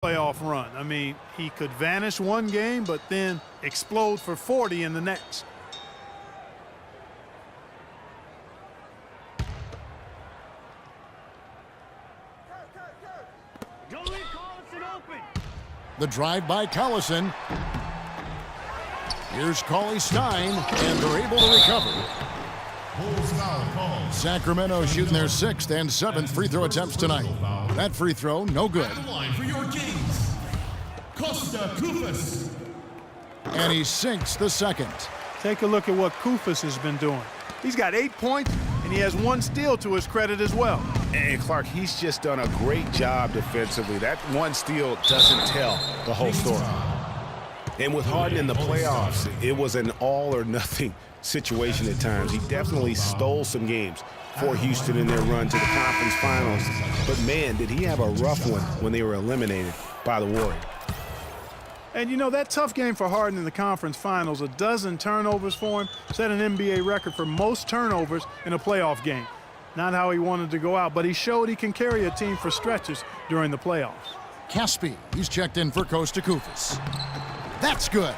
playoff run. I mean, he could vanish one game, but then explode for 40 in the next. The drive by Collison. Here's Cauley Stein, and they're able to recover. Sacramento shooting their 6th and 7th free throw attempts tonight. That free throw, no good. For your Kings, Kosta Koufos. And he sinks the second. Take a look at what Koufos has been doing. He's got 8 points, and he has 1 steal to his credit as well. And Clark, he's just done a great job defensively. That 1 steal doesn't tell the whole story. And with Harden in the playoffs, it was an all-or-nothing situation at times. He definitely stole some games for Houston in their run to the conference finals. But, man, did he have a rough one when they were eliminated by the Warriors. And, you know, that tough game for Harden in the conference finals, 12 turnovers for him, set an NBA record for most turnovers in a playoff game. Not how he wanted to go out, but he showed he can carry a team for stretches during the playoffs. Caspi, he's checked in for Kosta Koufos. That's good.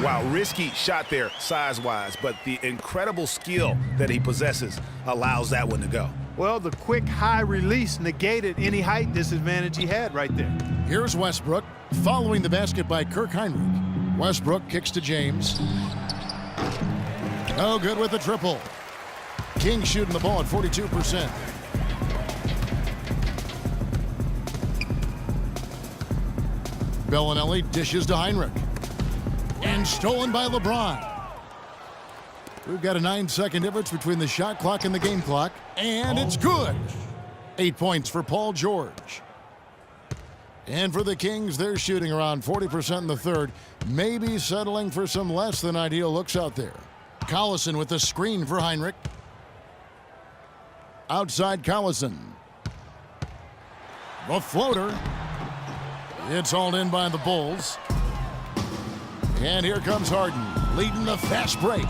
Wow, risky shot there size-wise, but the incredible skill that he possesses allows that one to go. Well, the quick high release negated any height disadvantage he had right there. Here's Westbrook, following the basket by Kirk Hinrich. Westbrook kicks to James. No good with the triple. King shooting the ball at 42%. Bellinelli dishes to Hinrich. And stolen by LeBron. We've got a 9-second difference between the shot clock and the game clock. And it's good. 8 points for Paul George. And for the Kings, they're shooting around 40% in the third. Maybe settling for some less than ideal looks out there. Collison with the screen for Hinrich. Outside Collison. The floater. It's hauled in by the Bulls. And here comes Harden, leading the fast break.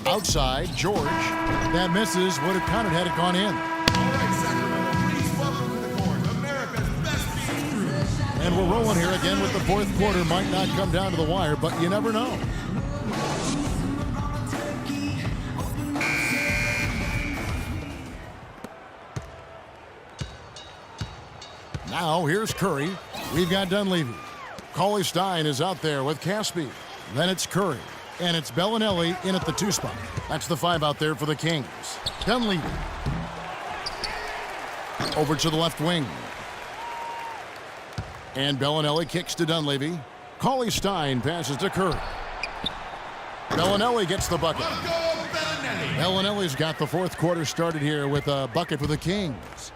Outside, George. That misses. Would have counted had it gone in. And we're rolling here again with the fourth quarter. Might not come down to the wire, but you never know. Now here's Curry. We've got Dunleavy. Cauley Stein is out there with Caspi. Then it's Curry. And it's Bellinelli in at the 2 spot. That's the 5 out there for the Kings. Dunleavy. Over to the left wing. And Bellinelli kicks to Dunleavy. Cauley Stein passes to Curry. Bellinelli gets the bucket. Bellinelli's got the fourth quarter started here with a bucket for the Kings.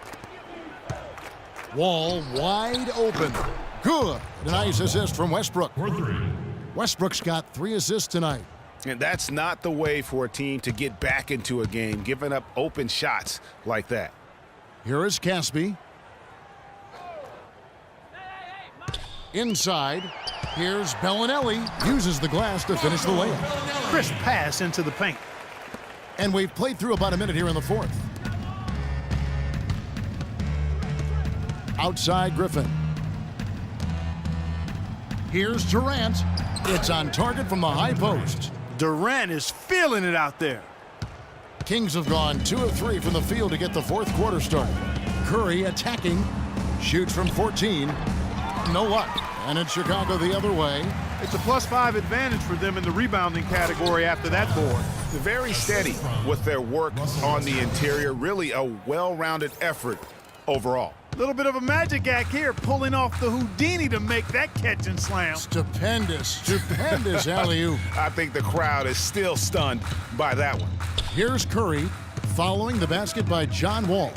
Wall wide open. Good. A nice assist from Westbrook. Westbrook's got 3 assists tonight. And that's not the way for a team to get back into a game, giving up open shots like that. Here is Caspi. Inside. Here's Bellinelli. Uses the glass to finish the layup. Crisp pass into the paint. And we've played through about a minute here in the fourth. Outside Griffin. Here's Durant. It's on target from the high post. Durant is feeling it out there. Kings have gone 2 of 3 from the field to get the fourth quarter started. Curry attacking. Shoots from 14. No luck. And it's Chicago the other way. It's a +5 advantage for them in the rebounding category after that board. Very steady with their work on the interior. Really a well-rounded effort overall. A little bit of a magic act here, pulling off the Houdini to make that catch and slam. Stupendous alley-oop. I think the crowd is still stunned by that one. Here's Curry, following the basket by John Wall.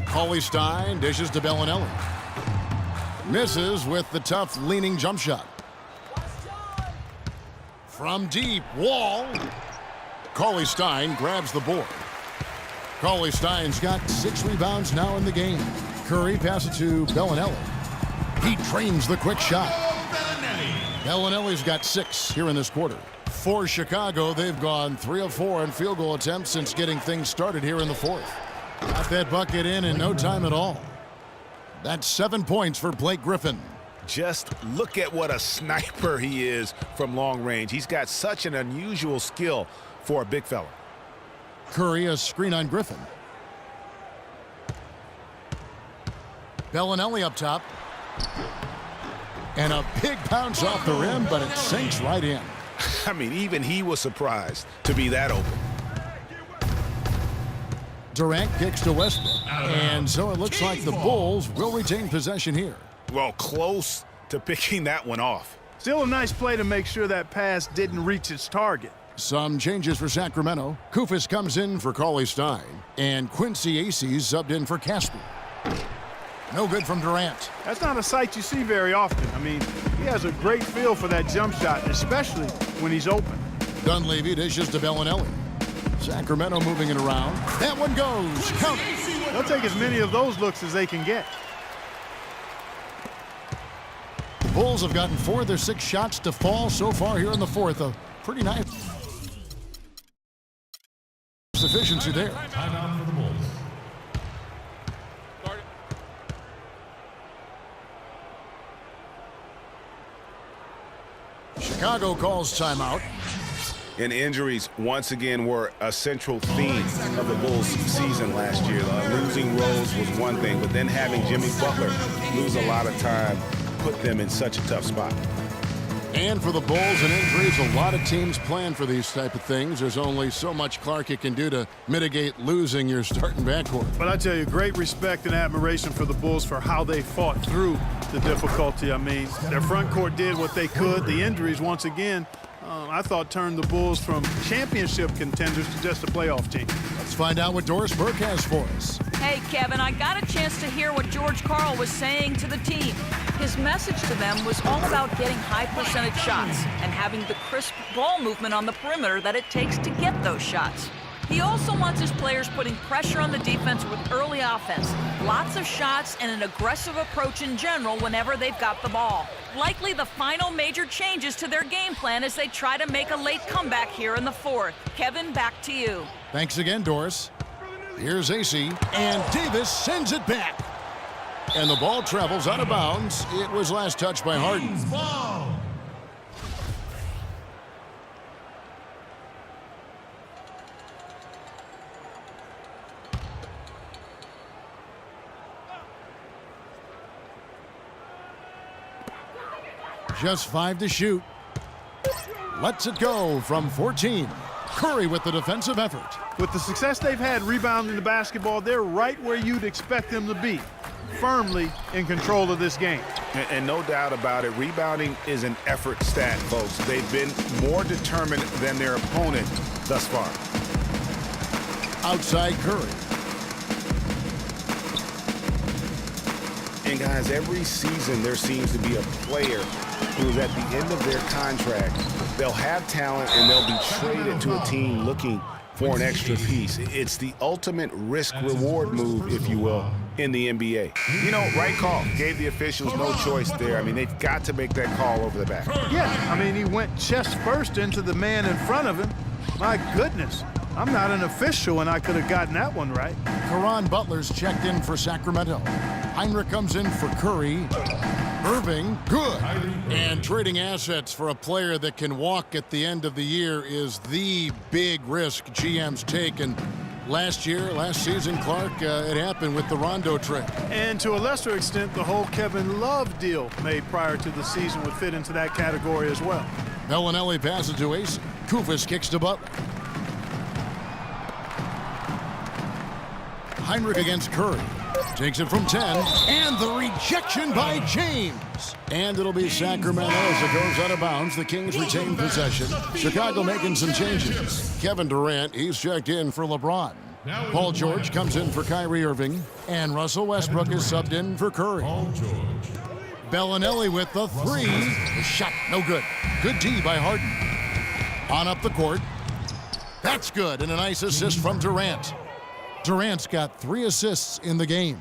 Cauley Stein dishes to Bellinelli. Misses with the tough leaning jump shot. From deep, Wall. Cauley Stein grabs the board. Cauley Stein's got 6 rebounds now in the game. Curry passes to Bellinelli. He trains the quick shot. Bellinelli's got 6 here in this quarter. For Chicago, they've gone 3 of 4 in field goal attempts since getting things started here in the fourth. Got that bucket in no time at all. That's 7 points for Blake Griffin. Just look at what a sniper he is from long range. He's got such an unusual skill for a big fella. Curry, a screen on Griffin. Bellinelli up top. And a big bounce off the rim, but it sinks right in. I mean, even he was surprised to be that open. Durant kicks to Westbrook. And so it looks like the Bulls will retain possession here. Well, close to picking that one off. Still a nice play to make sure that pass didn't reach its target. Some changes for Sacramento. Kufis comes in for Cauley Stein. And Quincy Aces subbed in for Casper. No good from Durant. That's not a sight you see very often. I mean, he has a great feel for that jump shot, especially when he's open. Dunleavy dishes to Bellinelli. Sacramento moving it around. That one goes. Count it. They'll take as many of those looks as they can get. The Bulls have gotten 4 of their 6 shots to fall so far here in the fourth. A pretty nice efficiency there. Timeout for the Bulls. Chicago calls timeout. And injuries, once again, were a central theme of the Bulls' season last year. Losing Rose was one thing, but then having Jimmy Butler lose a lot of time put them in such a tough spot. And for the Bulls and injuries, a lot of teams plan for these type of things. There's only so much Clark can do to mitigate losing your starting backcourt. But I tell you, great respect and admiration for the Bulls for how they fought through the difficulty. I mean, their front court did what they could. The injuries, once again, I thought turned the Bulls from championship contenders to just a playoff team. Let's find out what Doris Burke has for us. Hey, Kevin, I got a chance to hear what George Karl was saying to the team. His message to them was all about getting high percentage shots and having the crisp ball movement on the perimeter that it takes to get those shots. He also wants his players putting pressure on the defense with early offense, lots of shots, and an aggressive approach in general whenever they've got the ball. Likely the final major changes to their game plan as they try to make a late comeback here in the fourth. Kevin, back to you. Thanks again, Doris. Here's AC, and Davis sends it back. And the ball travels out of bounds. It was last touched by Harden. Ball. Just 5 to shoot. Lets it go from 14. Curry with the defensive effort. With the success they've had rebounding the basketball, they're right where you'd expect them to be, firmly in control of this game. And no doubt about it, rebounding is an effort stat, folks. They've been more determined than their opponent thus far. Outside Curry. And guys, every season there seems to be a player who's at the end of their contract. They'll have talent and they'll be traded to a team looking for an extra piece. It's the ultimate risk-reward move, if you will, in the NBA. You know, right call. Gave the officials no choice there. I mean, they've got to make that call over the back. Yeah, I mean, he went chest first into the man in front of him. My goodness, I'm not an official, and I could have gotten that one right. Caron Butler's checked in for Sacramento. Heinrich comes in for Curry. Irving, good. And trading assets for a player that can walk at the end of the year is the big risk GMs take. And last season, Clark, it happened with the Rondo trade. And to a lesser extent, the whole Kevin Love deal made prior to the season would fit into that category as well. Bellinelli passes to Ace. Kufis kicks to Butler. Heinrich against Curry. Takes it from 10, and the rejection by James. And it'll be Sacramento as it goes out of bounds. The Kings retain possession. Chicago making some changes. Kevin Durant, he's checked in for LeBron. Paul George comes in for Kyrie Irving, and Russell Westbrook is subbed in for Curry. Bellinelli with the 3. The shot, no good. Good D by Harden. On up the court. That's good, and a nice assist from Durant. Durant's got 3 assists in the game.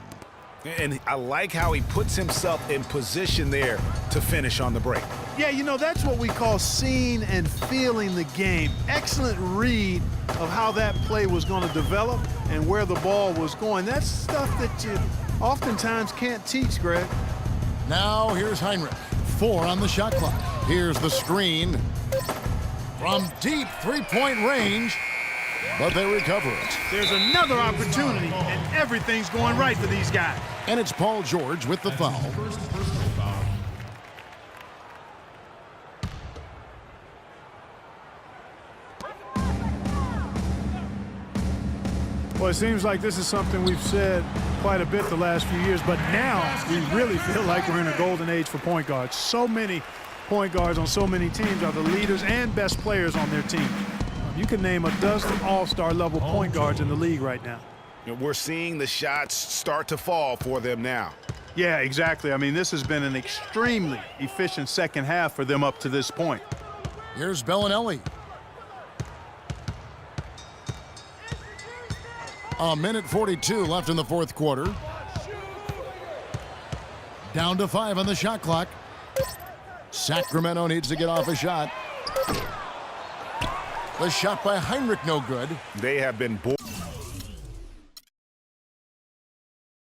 And I like how he puts himself in position there to finish on the break. Yeah, you know, that's what we call seeing and feeling the game. Excellent read of how that play was going to develop and where the ball was going. That's stuff that you oftentimes can't teach, Greg. Now here's Heinrich. 4 on the shot clock. Here's the screen. From deep three-point range, but they recover it. There's another opportunity, and everything's going right for these guys. And it's Paul George with the foul. First personal foul. Well, it seems like this is something we've said quite a bit the last few years, but now we really feel like we're in a golden age for point guards. So many point guards on so many teams are the leaders and best players on their team. You can name a dozen all-star level point guards in the league right now. You know, we're seeing the shots start to fall for them now. Yeah, exactly. I mean, this has been an extremely efficient second half for them up to this point. Here's Bellinelli. A minute 42 left in the fourth quarter. Down to 5 on the shot clock. Sacramento needs to get off a shot. The shot by Heinrich, no good. They have been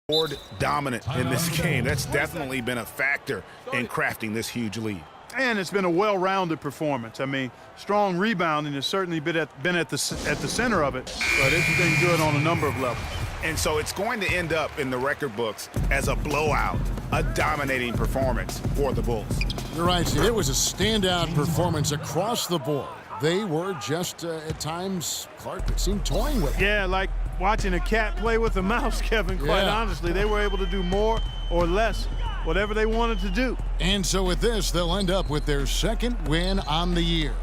board dominant in this game. That's definitely been a factor in crafting this huge lead. And it's been a well-rounded performance. I mean, strong rebounding has certainly been at the center of it, but it's been good on a number of levels. And so it's going to end up in the record books as a blowout, a dominating performance for the Bulls. You're right, Steve. It was a standout performance across the board. They were just, at times, Clark, it seemed toying with it. Yeah, like watching a cat play with a mouse, Kevin, quite honestly. They were able to do more or less, whatever they wanted to do. And so with this, they'll end up with their second win on the year.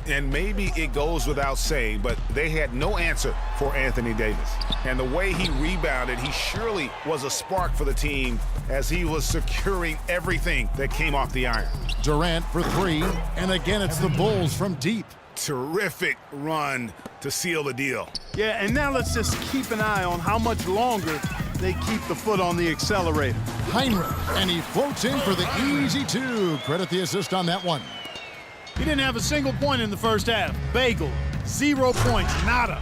And maybe it goes without saying, but they had no answer for Anthony Davis. And the way he rebounded, he surely was a spark for the team as he was securing everything that came off the iron. Durant for 3, and again it's the Bulls from deep. Terrific run to seal the deal. Yeah, and now let's just keep an eye on how much longer they keep the foot on the accelerator. Heinrich, and he floats in for the easy 2. Credit the assist on that one. He didn't have a single point in the first half. Bagel, 0 points, nada.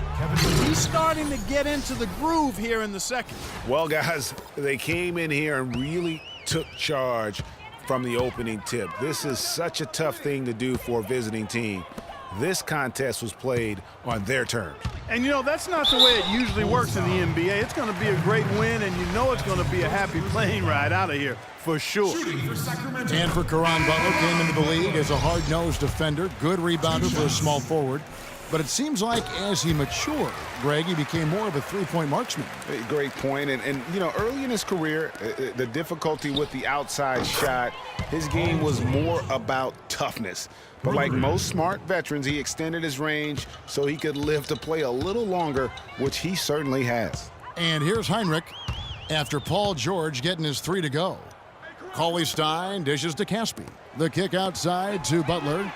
He's starting to get into the groove here in the second. Well, guys, they came in here and really took charge from the opening tip. This is such a tough thing to do for a visiting team. This contest was played on their terms. And, you know, that's not the way it usually works in the NBA. It's going to be a great win, and you know it's going to be a happy plane ride out of here, for sure. For Sacramento. And for Caron Butler, came into the league as a hard-nosed defender, good rebounder for a small forward. But it seems like as he matured, Greg, he became more of a three-point marksman. Great point. And you know, early in his career, the difficulty with the outside shot, his game was more about toughness. But like most smart veterans, he extended his range so he could live to play a little longer, which he certainly has. And here's Heinrich after Paul George getting his 3 to go. Cauley Stein dishes to Caspi. The kick outside to Butler.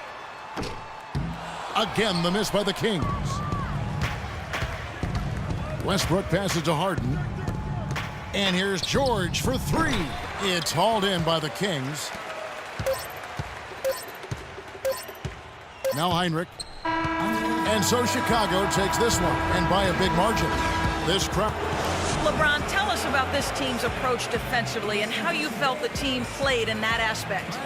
Again, the miss by the Kings. Westbrook passes to Harden. And here's George for 3. It's hauled in by the Kings. Now Heinrich. And so Chicago takes this one, and by a big margin. This crap. LeBron, tell us about this team's approach defensively and how you felt the team played in that aspect.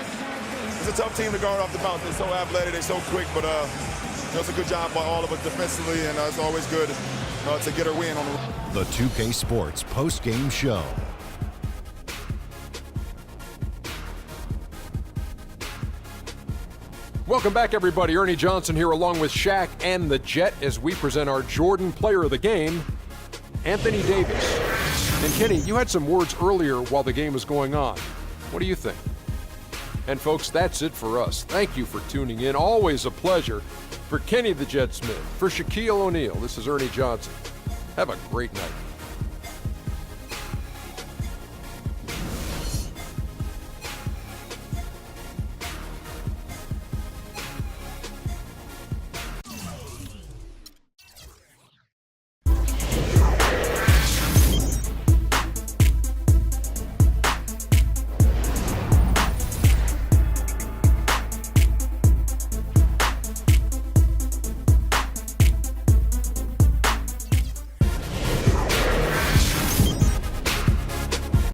It's a tough team to guard off the bounce. They're so athletic, they're so quick, but it's a good job by all of us defensively, and it's always good to get a win on the 2K Sports post-game show. Welcome back, everybody. Ernie Johnson here along with Shaq and the Jet as we present our Jordan Player of the Game, Anthony Davis. And Kenny, you had some words earlier while the game was going on. What do you think? And folks, that's it for us. Thank you for tuning in. Always a pleasure. For Kenny the Jet Smith, for Shaquille O'Neal, this is Ernie Johnson. Have a great night.